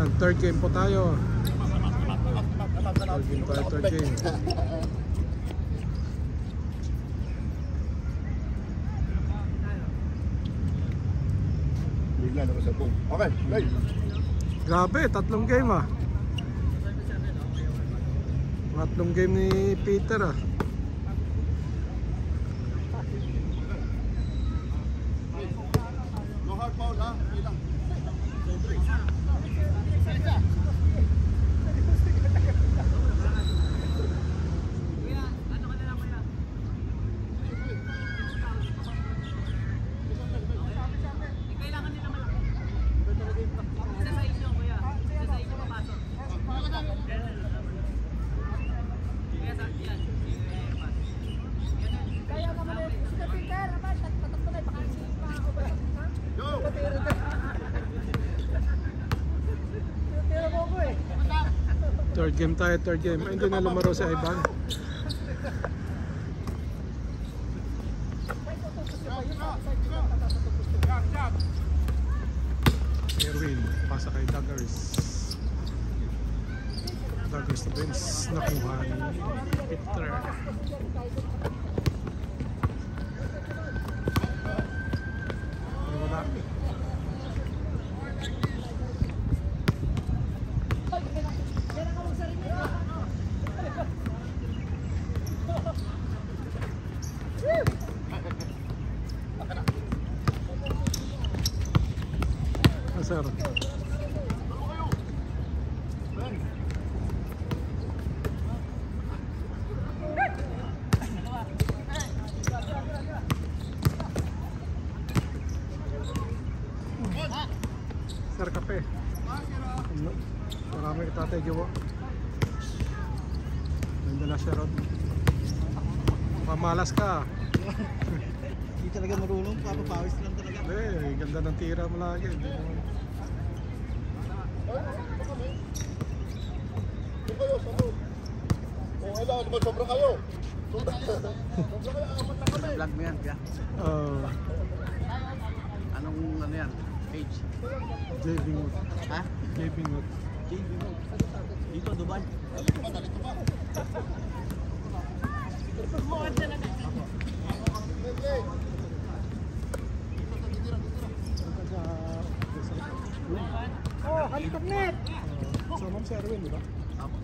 Third game po tayo. Third game. Bigla na sa boom. Okay, play. Grabe, tatlong game ah. Tatlong game ni Peter ah. No hard foul ha, bilang. Third game tayo, third game. Ay, hindi na lumaro si Ivan. Erwin, pasa kay Daggers. Daggers na Benz, nakuha ni Peter. Wala. Sir. Sir, kape. Marami ka tatay gawa. Nandala siya ron. Pamalas ka. Hindi talaga marunong, papapawis lang talaga. Eh, ganda ng tira mo lagi. Oh, kailangan naman sobra kayo. Sobra kayo, apat na kami. Vlog mo yan, kaya? Anong ano yan? Page? JB Ngot. Ha? JB Ngot. JB mo. Dito, Dubai. Dito ba? Dito ba? Mukhang talaga. Oh, halikat-net! So, ma'am si Erwin, di ba? Apo.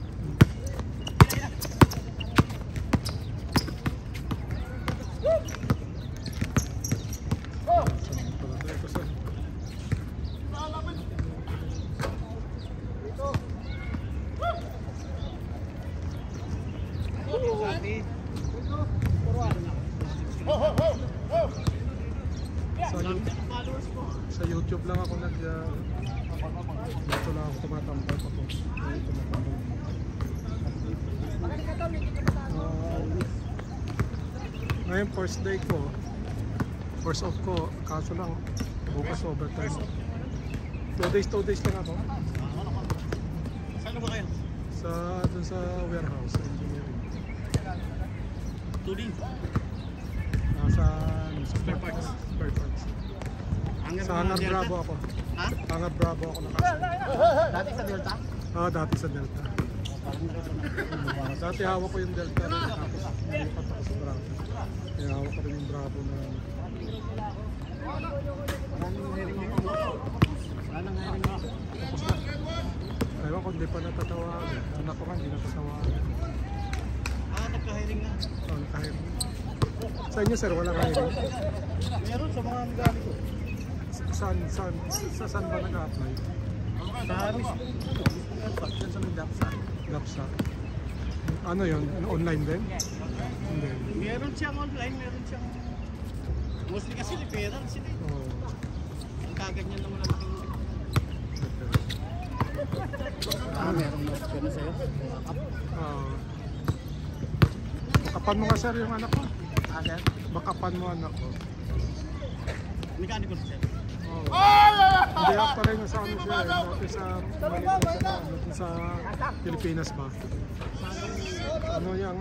Sa YouTube lang ako dito lang ako tumatambay pa po. Ngayon first day ko, first off ko, kaso lang bukas overtime. 2 days lang ako. Saan ba kayo? Dun sa warehouse engineering. Tuling. Sa spare parts. Sa Hangar Bravo ako. Ha? Hangar Bravo ako nakasama. Dati sa Delta? Oo, dati sa Delta. Dati hawak ko yung Delta rin. Tapos nilipat ako sa Bravo. Kaya hawak ko rin yung Bravo na... Anong hiring mo? Anong hiring mo? Tapos na. Ewan ko, hindi pa natatawagan. Anak ko nga, hindi natatawagan. Nagka-hiring na. Oo, nakahiring. Sa inyo sir, walang hiring? Meron sa mga gamit ko. Saan ba nag-a-apply? Sa Haris. Diyan sa may Dapsa. Dapsa. Ano yun? Online din? Hindi. Meron siyang online, meron siyang... Mostly kasi liberal sila. Oo. Ang kaganyan naman ang aking... Meron mo option na sa'yo. Bakapan mo nga sir yung anak ko. Sir? Bakapan mo anak ko. Mekaniko na sir. Hindi ako pa rin sa ano siya. Dati sa Manila, sa Pilipinas ba? Ano niya,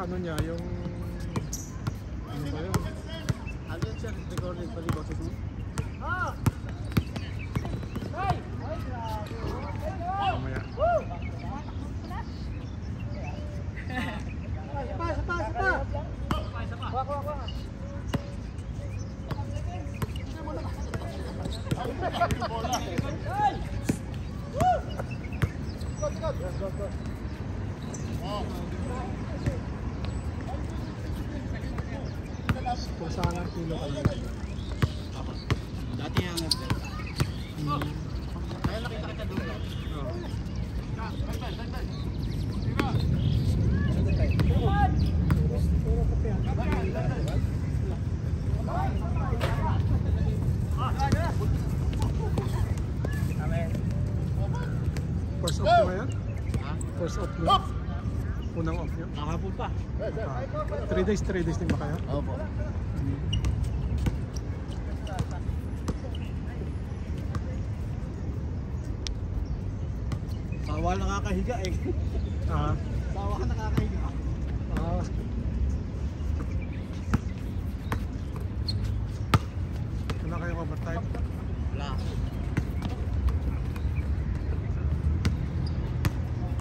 yung... Ano ba yun? Ano yun sir? Recording pa rin boses mo? Mamaya Kung saan ang kilo ka lang. Dati yung kaya nakita kita doon. Oo. Puro kape yan. First off nyo yan? First off nyo? Unang off nyo? Nakapon pa. 3 days din ba kayo? Oo po. Sawa nakakahiga eh. Ah, Sawa ka nakakahiga. ah. Wala kayong overtime? Wala.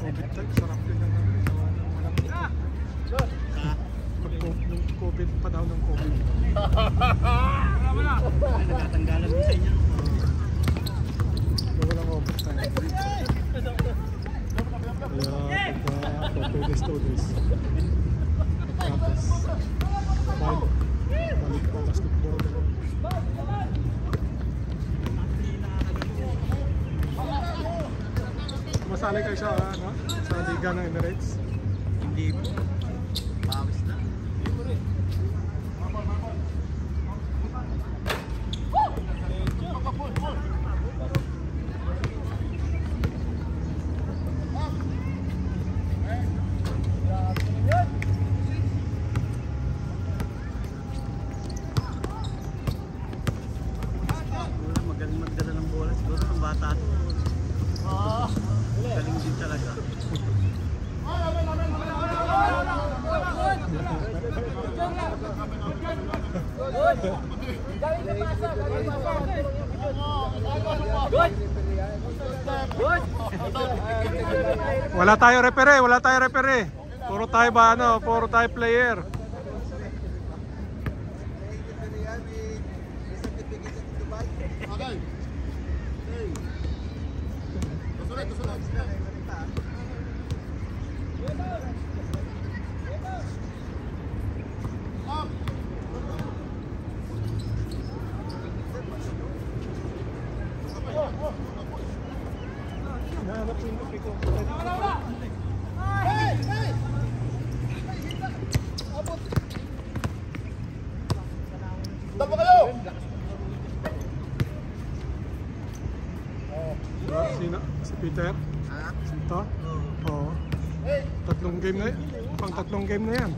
Overtime, sarap din ang ano. Walang yung COVID pa daw ng COVID. Ay, nagtatanggalan mo sa inyo. Walang overtime. Kaya pagka 2 days. Tapos, balik pa basketball. Masali kayo sa, ano, sa Liga ng Emirates? Hindi po. Pawis na. Magaling magdala ng bola. Siguro ng bata ito. Galing din talaga. Wala tayo repere. Puro tayo ba ano, puro tayo player. Okay. Kasunod. Nahanap yung kape ko. Tapa kayo! Sino? Si Peter? Sito? Oo. Tatlong game na yan. Pang tatlong game na yan.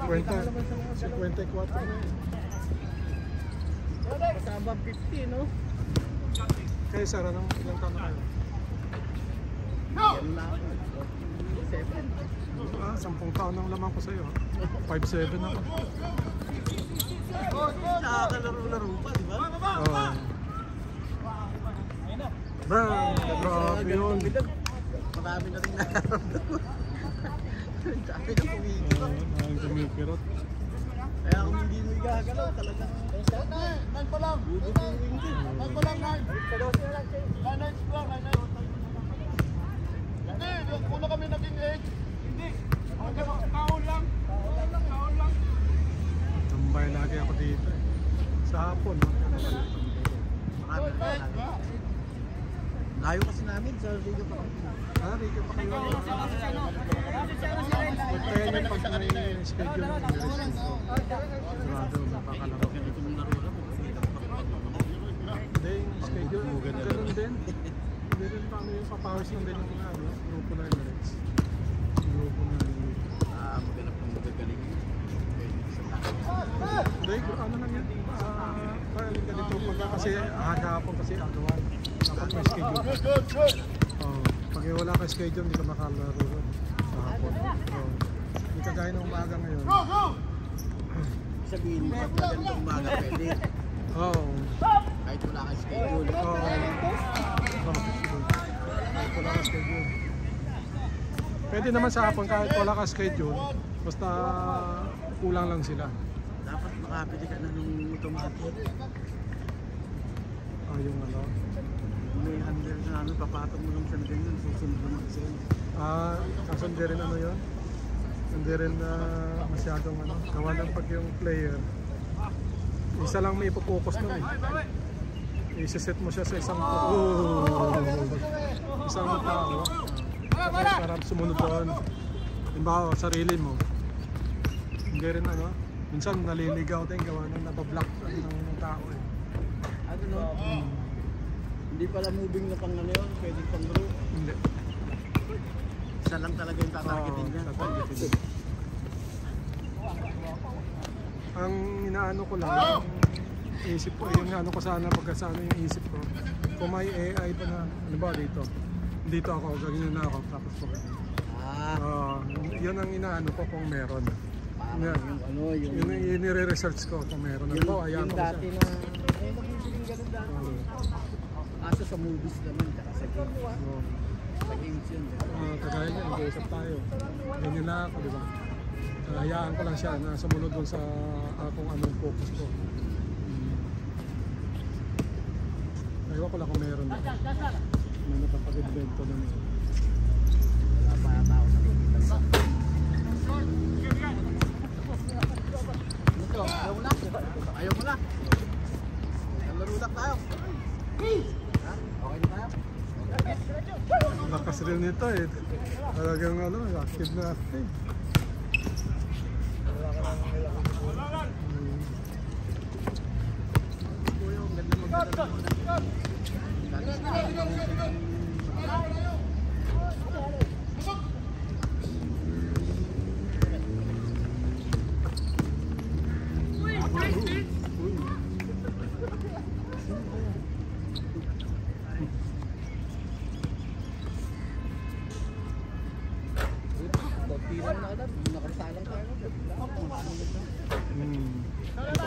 54 na yan. Kasama 50, no? Kaya Sara, ilang taon na kayo? Yan na ako. 7. Ah, 10 taon ang lamang ko sa'yo. 5'7 ako. Nakakalaro-laro pa, di ba? Oo. Grabe yun. Marami na rin nararamdaman. Sabi na kumikirot. Ang kumikirot. Kaya kung hindi mo igagalaw, talagang Nine pa lang. bubukuin din. Nine pa lang, nine. Nine lang. Hindi, una kami naging 8. Hindi. Kaon lang. Tambay lagi ako dito. Sa hapon. Marami na rin. Layo kasi namin sa Riga pa. Ah, Riga pa kayo. Kaya yung pag may schedule ng Emirates dito. Sigurado makakalaro. Ganito mong laro lang. Hindi, yung schedule, ganun din. Hindi rin paano yung papawis lang din ng ano, grupo ng Emirates. Grupo ng Maganap ng magagaling. hindi, ano lang yan. Parang ganito pagka kasi hapon kasi agawan. Dapat may schedule. Good. Oh, pag wala ka schedule, hindi ka makalaro ron sa hapon. Hindi ka gaya ng umaga ngayon. Go! Sabihin mo, pag ganitong umaga pwede. Oo. Kahit wala kang schedule. Oo. Kahit wala ka schedule. Pwede naman sa hapon kahit wala ka schedule. Basta kulang lang sila. Dapat makapili ka na ng automatic. Yung ano. May handle na namin, papatong mo lang siya na ganyan, susunod naman kasi yun. Kaso hindi rin ano yun. Hindi rin masyadong ano. Gawa ng pag yung player. Isa lang may ipopokus nun eh. Isiset mo siya sa isang isang tao. Para sumunod doon. Halimbawa, sarili mo. Hindi rin ano. Minsan naliligaw din gawa ng napablock ng tao eh. Ano no? Hindi pala moving na pang ano yun, pwedeng pang group. Hindi. Isa lang talaga yung tatargetin niya. Tatargetin. Ang inaano ko lang, yung isip ko, yung ano ko sana, pagkasano yung isip ko. Kung may AI pa na, ano ba dito? Dito ako, ganyan na ako, tapos ko. Yun ang inaano ko kung meron. Yung nire-research ko kung meron. Yung dati na, magiging ganun dati. Asa sa movies naman, tsaka sa games. Sa games yun. Kagaya niya, nag-uusap tayo. Ganyan na ako, di ba? Hayaan ko lang siya na sumunod dun sa kung anong focus ko. Ayaw ko lang kung meron. May nakapag-invento na niya. Wala pa yata ako nakikita. Ito, ayaw mo na. Ayaw mo na. Laro lang tayo. Okay na tayo. Lakas rin nito eh. Talagang ano, active na active.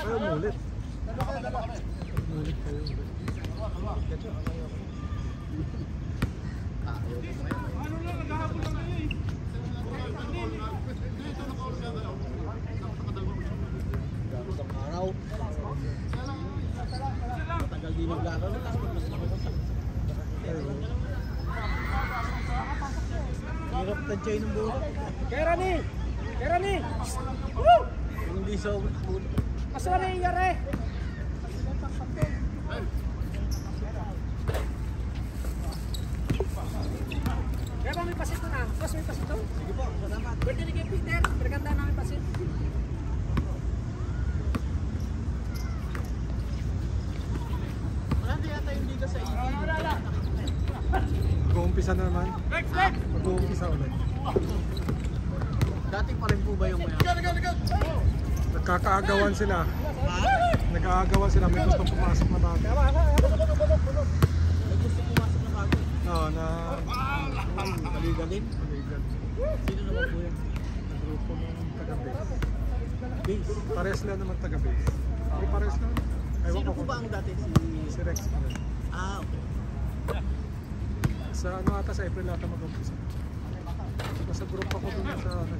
Kayo mulit. Mulit kayo. Araw. Matagal din naglaro na tapos mas nakapasa. Hirap tansyahin ng bulo. Kerani! Kerani! Woo! Hindi sa bulo. Maswala yung yare! Kaya ba may pasit na? Mas may pasit to? Sige po, salamat. Birthday ni Peter, berganda namin pasit. Wala na yata yung liga sa iyo. Mag-uumpisa na naman. Mag-uumpisa ulit. Dating pa rin po ba yung maya? Nagkakaagawan sila. Nag-aagawan sila. May gustong pumasok na bago. May gusto pumasok na bago. Oo, na... Kaligalim. Sino naman po yan? Grupo ng taga-base. Base. Pares lang naman taga-base. Ay, pares lang. Ewan Sino ko po kung ba ang dati si Rex pa rin. Okay. Sa ano ata sa April ata mag-umpisa. Sa group ako dun sa ano.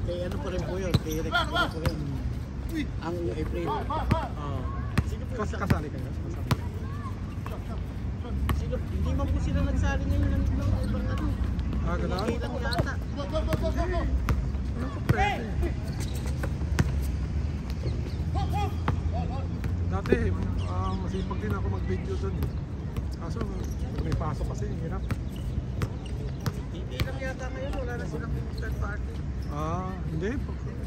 Kay ano pa rin po yun? Kay Rex pa rin po yun. Ang April. Sino po yung Kasali kayo? Kasali. Sino? Hindi man po sila nagsali ngayon ng ibang ano. Gano'n? Hindi lang yata. Ano ko pwede? Dati, masipag din ako mag-video dun. Kaso, may pasok kasi, hirap. Hindi lang yata ngayon. Wala na silang third party. Hindi.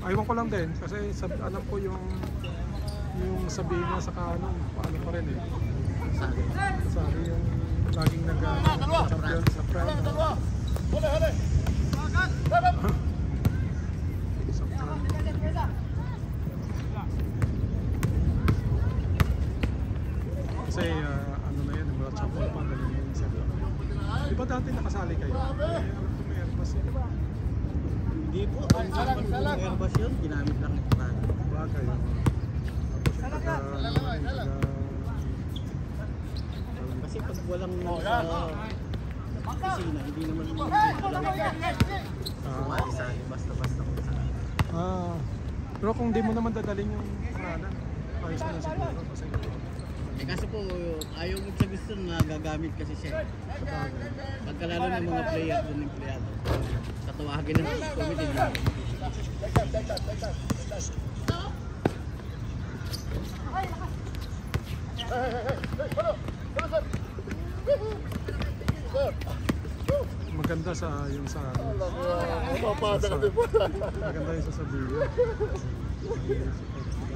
Aywan ko lang din. Kasi alam ko yung sabihin niya sa kaano, paano pa rin eh. Sabi yung laging nag-champion sa France. Kasi ano na yan, mga champion pa ganun yung sabi. Di ba dati nakasali kayo? May Airbus yun. Hindi po. Ang naman po ng Airbus yun, ginamit lang ng Prado. Bagay. Kasi pag walang opisina, hindi naman sumali-sali. Basta-basta kung saan. Pero kung di mo naman dadalhin yung pangalan, ayos na siguro kasi Eh kaso po, ayaw mo sa gusto na gagamit kasi siya. Pagkalalo ng mga player doon ng empleyado. Tatawagin na ng committee niya. Maganda sa yung sa Mapapada ka din po. maganda yung sasabihin.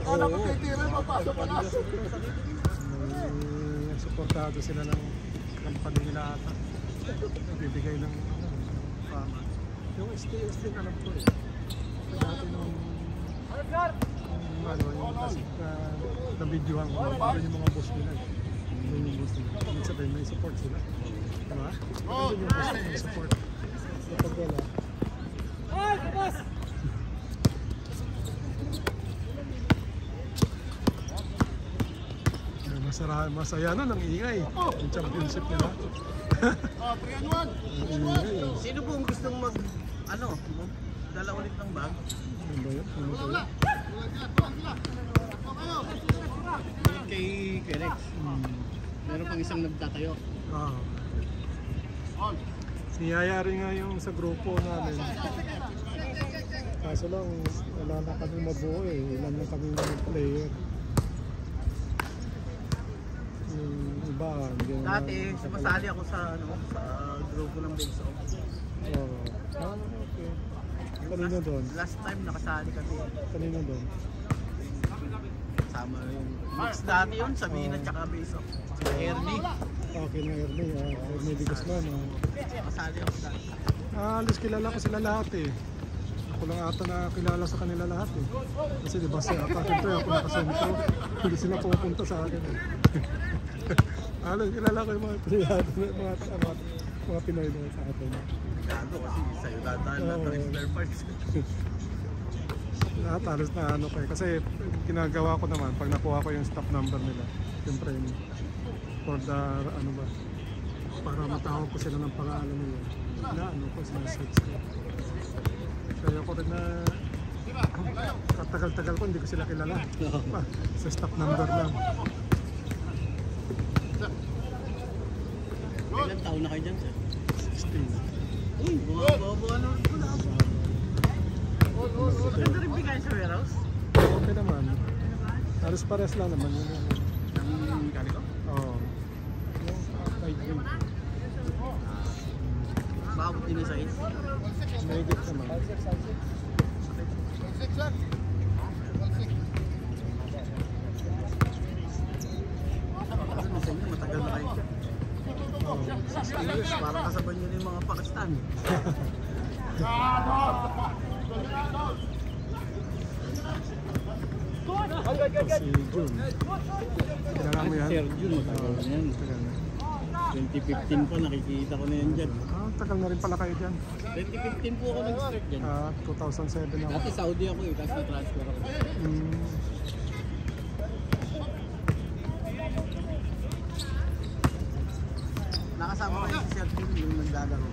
Alam mo kay Tira, mapasa pa na. May supportado sila ng company nila ata. Nagbibigay ng fama. Yung STS din alam ko eh. Dati nung ano, yung classic na videohan ko, yun yung mga boss nila. Yun yung boss nila. Ibig sabihin may support sila. Diba? Yun yung boss nila, may support. Kapag wala. Masaya na ng ingay. Yung championship nila. 3-1. Ingay. Sino po ang gustong dala ulit ng bag? Ano ba yun? Ano ba yun? Kay Rex. Meron pang isang nagtatayo. Ah. Niyayari nga yung sa grupo namin. Kaso lang, wala na kami mabuo eh. Ilan na kami player. Yung iba, hindi na- Dati, sumasali ako sa grupo ng base off. Oo. Ah, okay. Kanina doon? Last time nakasali kami. Kanina doon? Sama yung mix dati yun, Sabina tsaka base off. Si Ernie. Okay na Ernie. Ernie Di Guzman. Nakasali ako dati. Alis kilala ko sila lahat eh. Ako lang ata na kilala sa kanila lahat eh. Kasi di ba sa akin ako nakasentro. Hindi sila pupunta sa akin eh. Alam, kilala ko yung mga pleyado, mga Pinoy na sa atin. Gago kasi sa'yo dahil lahat ng spare parts. Lahat halos na ano kayo. Kasi ginagawa ko naman, pag nakuha ko yung stop number nila, siyempre for the ano ba, para matawag ko sila ng pangalan nila. Na ano ko, sinasearch ko. Kaya ko rin na katagal-tagal ko, hindi ko sila kilala. Sa stop number lang. Ilang taon na kayo dyan, sir? 16. Uy, buha na rin pala. Ganda rin bigay sa warehouse? Okay naman. Halos pares lang naman yun. Ang ganito? Oo. Yung tight weight. Maabot din yung size. Mahigit naman. Ano sa inyo, matagal na kayo dyan. 16 years, parang kasaban nyo na yung mga Pakistan. Si June. Kilala mo yan? Sir June, matagal na yan. Tagal na. 2015 pa, nakikita ko na yan dyan. Tagal na rin pala kayo dyan. 2015 po ako nag-start dyan. 2007 ako. Dati Saudi ako eh, tapos na-transfer ako. Nakasama ko yung si Sir June yung nagdadaro.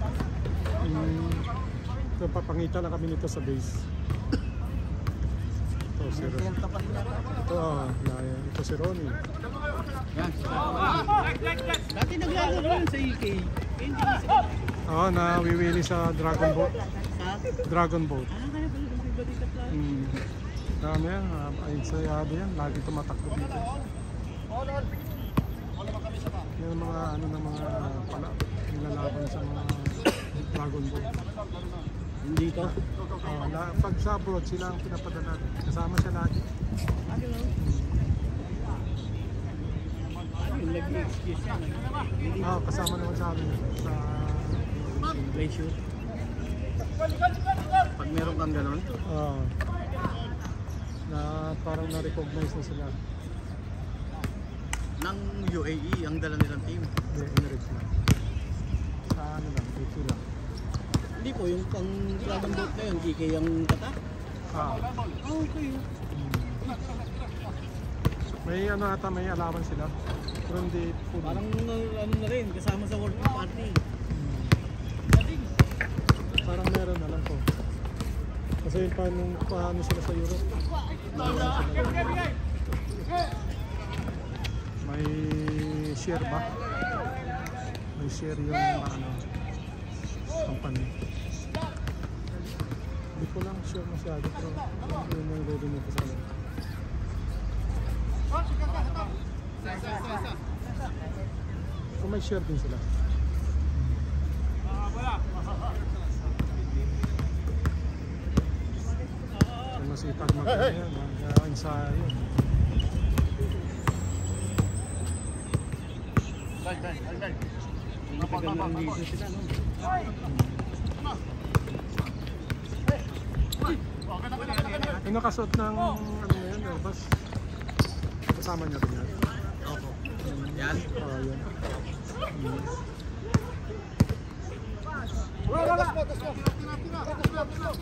So, papangita na kami nito sa base. Ito si Ronnie. Kaya tapat na. Ito si Ronnie. Yan. Dati naglalaro yun sa EK. Hindi na Nawiwili sa Dragon Boat. sa... Dragon Boat. Kaya pala yung iba dito plan. Dami yan. Ayun sa yado yan. Lagi tumatakbo dito. Yan ang mga nilalaban sa mga Dragon Boat. Hindi ito. Pag sa abroad, sila ang pinapadala. Kasama siya lagi. Yung nag-excuse yan. Kasama naman sa amin. Sa Play shoot. Pag meron kang ganun, na parang na-recognize na sila. ng UAE ang dala nilang team. Yung Emirates lang. Sa ano lang, ito lang. Hindi po, yung pang Dragon Boat na yun, EK ang kata. Okay. May may alaman sila. Pero hindi full. Parang ano na rin, kasama sa World Cup party. Parang meron na lang ko. Kasi paano sila sa Europe. May share ba? May share yung ano, company. Hindi ko lang sure masyado pero yun yung revenue ko sa akin. So may share din sila. So masipag mag-ensayo. Matagal na rin dito sila, no? Yung nakasuot ng ano yan, Airbus. Kasama niya rin yan. Opo. Yan. Oo, yan.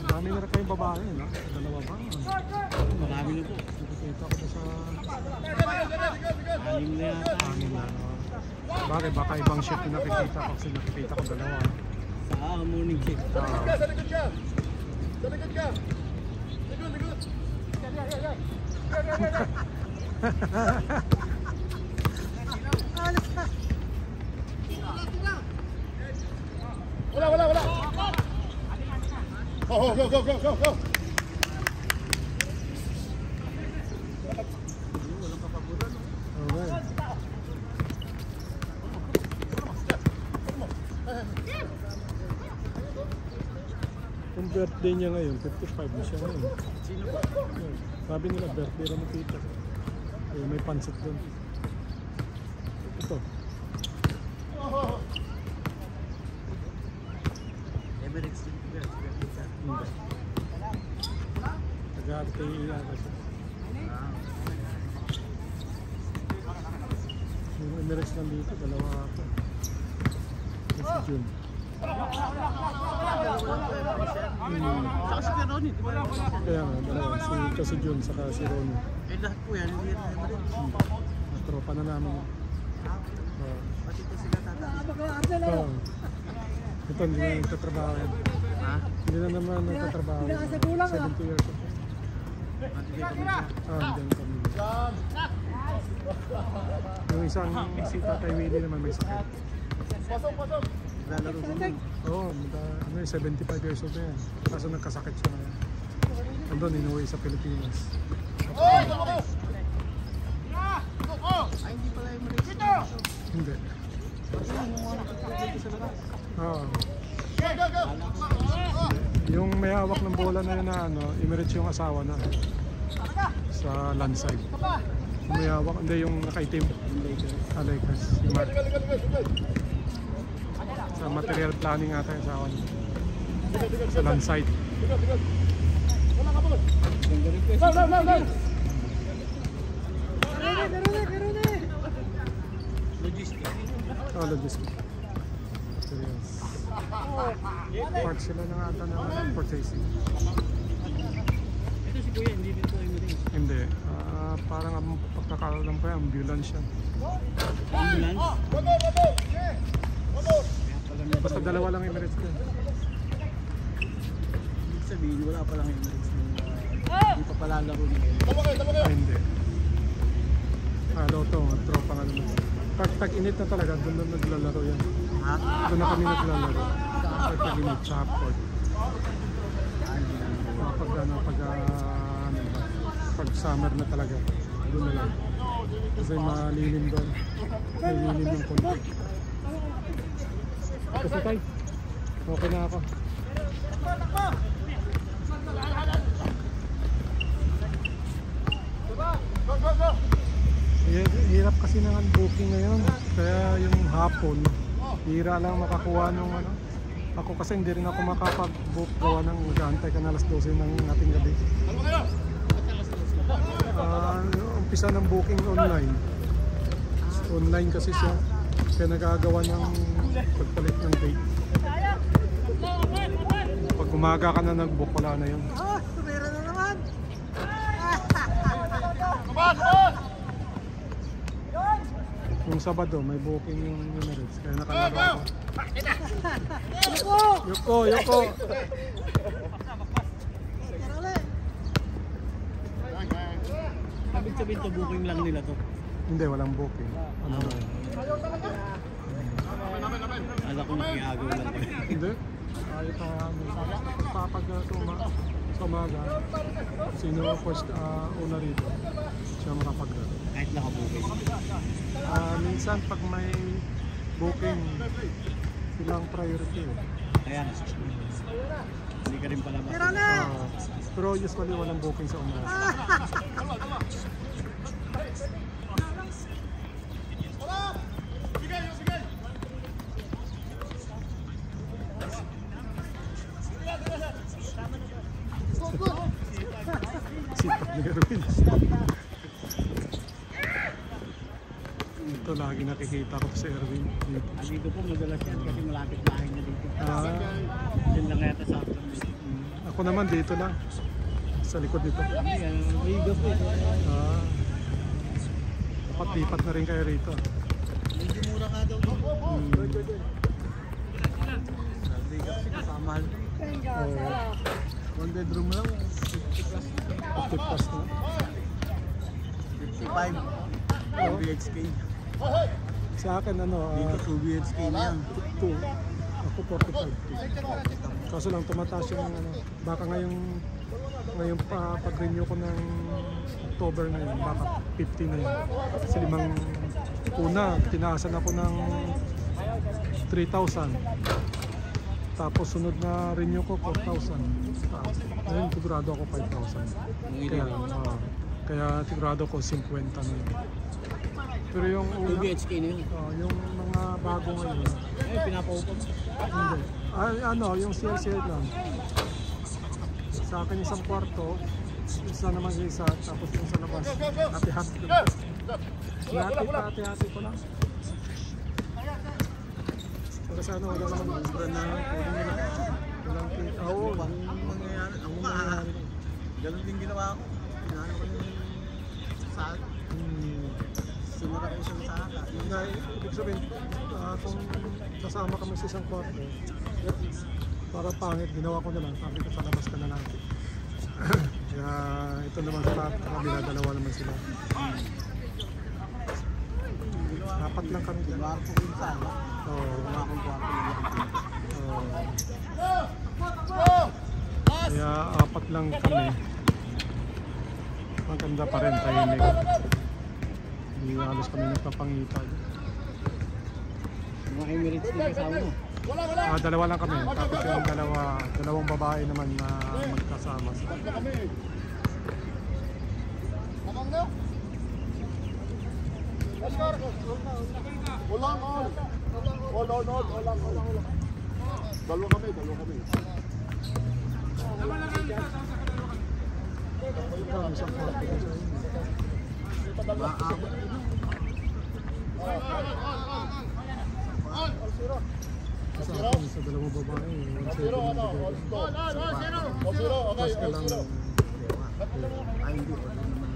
Marami na rin kayong babae, no? Dalawa ba? Marami na po. Nakikita ko sa... Anim na yata. Amin na, no? Bakit? Baka ibang shift yung nakikita ko kasi nakikita ko dalawa. Sa morning shift. Sa likod ka! Sa likod ka! Likod, likod! Wala, wala, wala! Oh, go, go, go, go, go! Okay. Kung birthday niya ngayon, 55 na siya ngayon. Sino po? Yun. Sabi nila birthday raw ng tita. Ay, may pansit doon. Ito. Emirates din po yan. Hindi. Taga-RTE yata siya. Yung Emirates nandito, dalawa ata. Ito si June. Saka si Ronnie, di ba? Kaya nga, dalawa. Ito si June, saka si Ronnie. Eh lahat po yan, hindi yan Emirates. Tropa na namin. Pati po sila tatay. Oo. Ito, hindi na nagtatrabaho yan. Ha? Hindi na naman nagtatrabaho. 70 years old. Pati kayo kami siya. Hindi kami. Yung isang si Tatay Willie naman may sakit. Pasok, pasok! Lalaro po nun. Oo, 75 years old na yan. Kaso nagkasakit siya ngayon. Andun, inuwi sa Pilipinas. Oy, dalawa ka! Ay, hindi pala Emirates. Hindi. Oo. Go, go, go! Yung may hawak ng bola na yun na ano, Emirates yung asawa na. Sa landside. Yung may hawak, hindi yung nakaitim. Lakers. Yung Mark. Liga, liga, liga, liga! Sa material planning ata yung asawa niya. Sa landside. Liga, liga! Wala ka ba? Ganda rin po. Go, go, go, go! Logistics. Oh, logistics. Materials. Part sila ng ata ng purchasing. Ito si Kuya, hindi din po Emirates. Hindi. Parang ang pagkakaalam ko yan, ambulance yan. Ambulance. Go, go, go, go! Go, go! Basta dalawa lang Emirates din. Ibig sabihin, wala pa lang Emirates. Hindi pa palalaro nila. Dalawa kayo, dalawa kayo! Hindi. Loto, tropa nga naman. Pag tag-init na talaga, doon na naglalaro yan. Ha? Doon na kami naglalaro. Pag tag-init sa half-court. Pag summer na talaga, doon na lang. Kasi malilim doon. Malilim yung konti. Kasi tay, okay na ako. Go, go, go! Hirap kasi ng booking ngayon. Kaya yung hapon, hira lang makakuha ng ano. Ako kasi hindi rin ako makapag-book gawa ng mag-aantay ka na alas 12 ng ating gabi. Dalawa kayo! Umpisa ng booking online. Online kasi siya. Kaya nagagawa ng pagpalit ng date. Pag umaga ka na nag-book, wala na yun. Tumira na naman. Kabas, kabas! Yung Sabado, may booking yung Emirates. Kaya nakalaro ako. Yuko! Yuko! Ibig sabihin to, booking lang nila to. Hindi, walang booking. Ano na yun? Alam ko nakiagaw lang kayo. Hindi. Kahit kapag sa umaga, sino first una rito, siya makapag-gano. Kahit nakabukin. Minsan pag may booking, silang priority. Kaya nga. Hindi ka rin pala ba? Pero usually walang booking sa umaga. Sipak ni Erwin. Ito lagi nakikita ko si Erwin dito. Dito po madalas yan kasi malapit bahay na dito. Diyan lang yata sa akin. Ako naman dito lang. Sa likod dito. Liga po. Dapat lipat na rin kayo rito. Medyo mura ka daw dito. Liga kasi kasamahal. One bedroom lang. 50 plus. 50 plus na. 55. 2 BHK. Sa akin ano, Dito 2 BHK na yan. 2. Ako 45. Kaso lang tumataas yung ano, baka ngayong pag-renew ko ng October na yun, baka 50 na yun. Kasi tinaasan ako ng 3,000. Tapos sunod na renew ko 4,000. Ngayon sigurado ako 5,000. Kaya sigurado ko 50 na yun. Pero yung 2 BHK na yun. yung mga bago ngayon, Pinapaupo. hindi. Yung CLCL lang. Sa akin isang kwarto, isa naman yung isa, tapos yung sa labas, hati-hati ko. Hati-hati ko lang. Para sana wala naman mura na pwede nila. Walang kita. Oo, Ang mangyayari, ako ganun din ginawa ko. Pinano ko yung sasaka. Sinura ko yung sasaka. Ibig sabihin, kung kasama kami sa isang kwarto, para pangit, ginawa ko na lang. Sabi ko sa labas ka na lang. Kaya ito naman sa kabila, dalawa naman sila. Apat lang kami dyan. Kwarto ko yung sasaka. Wala akong kwarto yung Kaya apat lang kami. Maganda pa rin, tahimik. Hindi halos kami nagpapangita. mga Emirates din kasama mo. Dalawa lang kami. Tapos yung dalawang babae naman na magkasama. Dalawa kami. Ikaw, isang kwarto ko sa inyo. Sa akin, sa dalawang babae, 1.7 na bigay. Tapos ka lang. Ay, hindi ko naman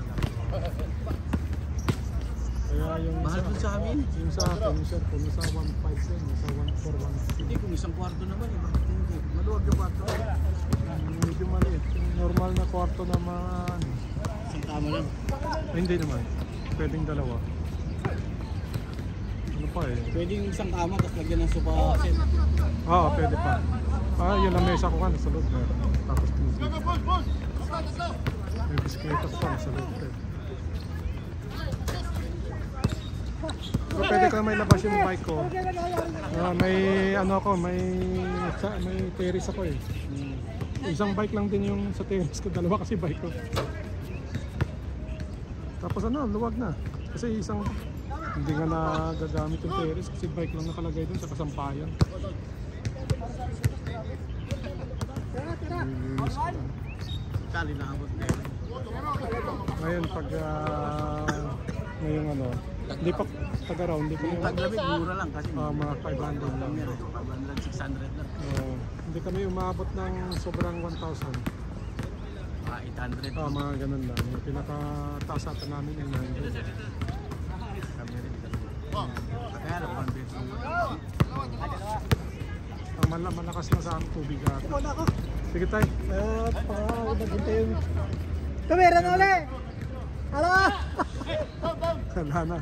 Kaya yung mahal po sa amin. Yung sa akin, yung cellphone, nasa 1.5 din, nasa 1.4, 1.6. Hindi, kung isang kwarto naman, bakit hindi? Maluwag yung kwarto. Medyo maliit. Yung normal na kwarto na mga ano. Isang tama lang. Hindi naman. Pwedeng dalawa. Ano pa eh? Pwede yung isang kama, tapos lagyan ng sofa set. Oo, pwede pa. Yun ang mesa ko nga, nasa loob meron. Tapos TV. May bisikletas pa, nasa loob eh. Pero pwede ka may labas yung bike ko. May ano ako, may terrace ako eh. Isang bike lang din yung sa terrace ko, dalawa kasi bike ko. Tapos ano, luwag na. Kasi hindi nga nagagamit yung terrace kasi bike lang nakalagay dun sa kasampayan. Kali na abot na yun. Ngayon pag ngayong ano, hindi pa taga-round, hindi ko Yung taglamig, mura lang kasi mga 500 lang. 500, 600 lang. Hindi kami umabot ng sobrang 1,000. 800. Mga ganun lang. Yung pinaka-taas ata namin yung 900. Kami rin. Kaya lang, one bedroom. Ang malakas na sa aming tubig ata. Sige tayo. Naghintay yun. Tumira na ulit! Hala! Wala na.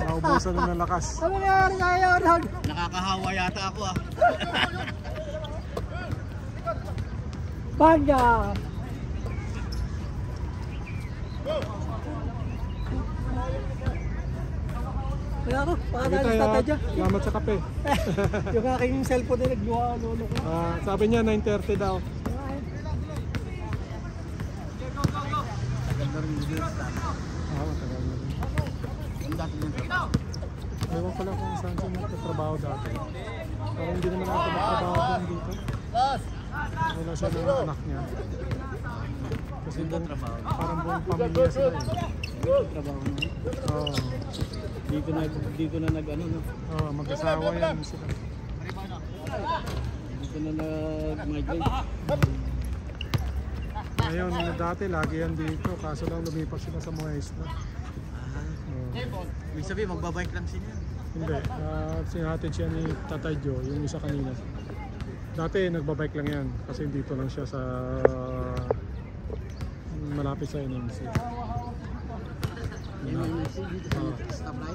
Naubusan na ng lakas. Ano nangyari sa'yo, Ron? Nakakahawa yata ako ah. Banda! Kaya ako, Sige pakadalis tayo. tatay dyan. Salamat sa kape. Yung aking cellphone na nagluha lolo ko. Sabi niya 9:30 daw. Ganda rin yung Matagal na rin. Ang dati ng trabaho. Ewan ko lang kung saan siya nagtatrabaho dati. Parang hindi naman ako magtrabaho doon dito. Wala siya ng anak niya. Kasi doon, parang buong pamilya sila eh. Trabaho na. Oo. Dito na nag ano no. Mag-asawa yan sila. Dito na nag-migrate. Ngayon, dati lagi yan dito. Kaso lang lumipas sila sa mga isla. Ibig sabihin magbabike lang siya. Hindi. Sinahatid siya ni Tatay Joe, yung isa kanina. Dati nagbabike lang yan. Kasi dito lang siya sa malapit sa NMC. Yan yung stop light.